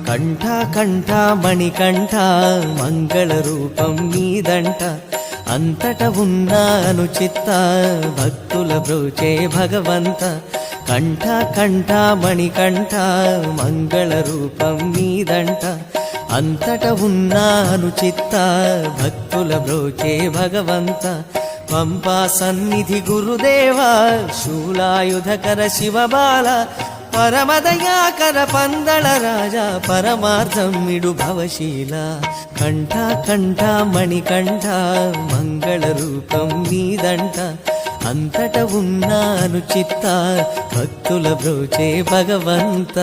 కంఠ కంఠ మణికంఠ మంగళ రూపం నీదంట అంతట ఉన్నాను చిత్త భక్తుల బ్రోచే భగవంత కంఠ కంఠ మణికంఠ మంగళ రూపం నీదంట అంతట ఉన్నాను చిత్త భక్తుల బ్రోచే భగవంత పంపా సన్నిధి గురుదేవా శూలాయుధకర శివబాల పరమదయాకర పందళ రాజా పరమార్థం మిడు భవశీల కంఠ కంఠ మణికంఠ మంగళ రూపం నీదంట అంతట ఉన్నాను చిత్త భక్తుల బ్రోచే భగవంత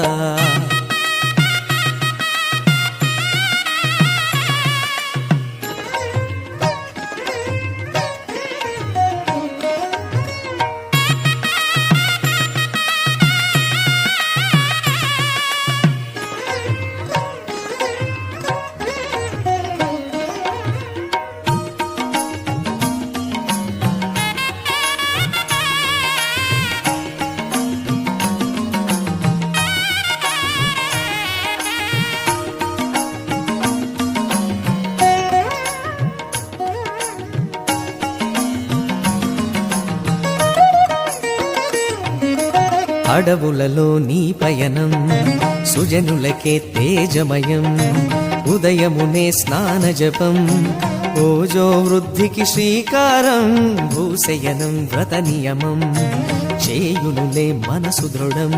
అడవులలో నీ పయనం సుజనులకే తేజమయం ఉదయమునే స్నాన జపం ఓజో వృద్ధికి శ్రీకారం భూశయనం వ్రత నియమం చేయునులే మనసు దృఢం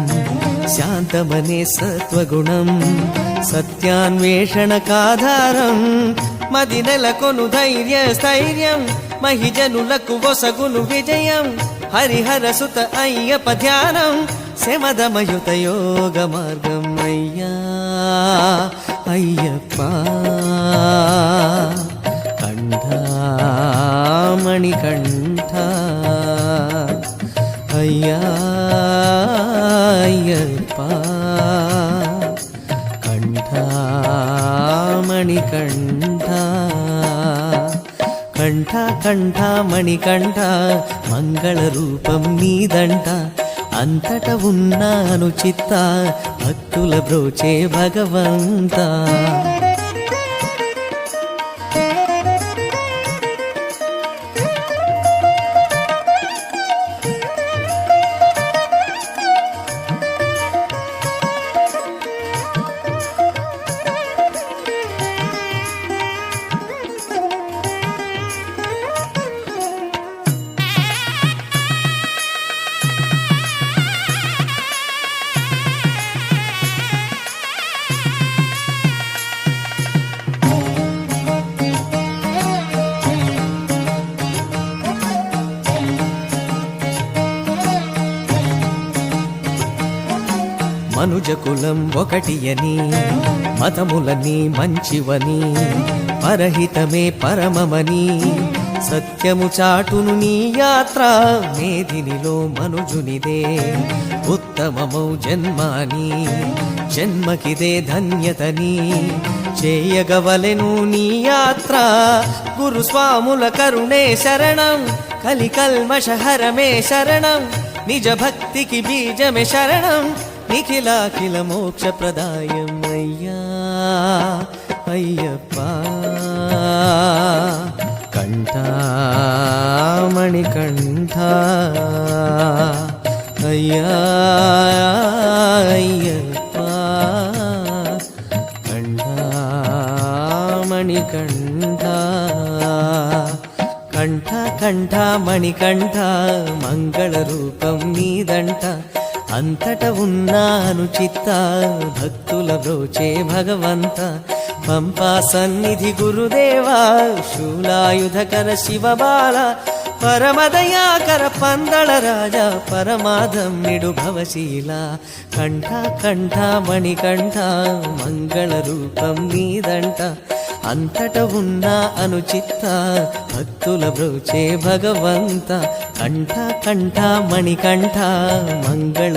శాంతమనే సత్వగుణం సత్యాన్వేషణ కాధారం మది నెలకొను ధైర్య స్థైర్యం మహిజనులకు వసగును విజయం హరిహర సుత అయ్యప్ప ధ్యానం శమదమయుత యోగ మార్గం అయ్యా అయ్యప్ప కంఠమణి కంఠ అయ్యా అయ్యప్ప కంఠమణి కంఠ కంఠ కంఠ మణికంఠ మంగళ రూపం నీదంట అంతట ఉన్నాను చిత్త భక్తుల బ్రోచే భగవంత మనుజకులం ఒకటి అని మతములని మంచివని పరహితమే పరమమని సత్యము చాటును నీ యాత్ర మేదినిలో మనుజునిదే ఉత్తమమౌ జన్మాని జన్మకిదే ధన్యతని చేయగవలెను నీ యాత్ర గురుస్వాముల కరుణే శరణం కలికల్మషహరమే శరణం నిజ భక్తికి బీజమే శరణం నిఖిలాఖిల మోక్ష ప్రదాయం అయ్యా అయ్యప్ప కంఠమణి కంఠ అయ్యా అయ్యప్ప కంఠమణి కంఠ కంఠ కంఠ మణికంఠ మంగళ రూపం నీదంట అంతట ఉన్నాను చిత్త భక్తుల బ్రోచే భగవంత పంపా సన్నిధి గురుదేవా శూలాయుధకర శివబాల పరమదయాకర పందళ రాజా పరమాధం నిడు భవశీల కంఠ కంఠ మణికంఠ మంగళ రూపం నీదంట అంతట ఉన్నా అనుచిత్త భక్తుల బ్రోచే భగవంత కంఠ కంఠ మణికంఠ మంగళ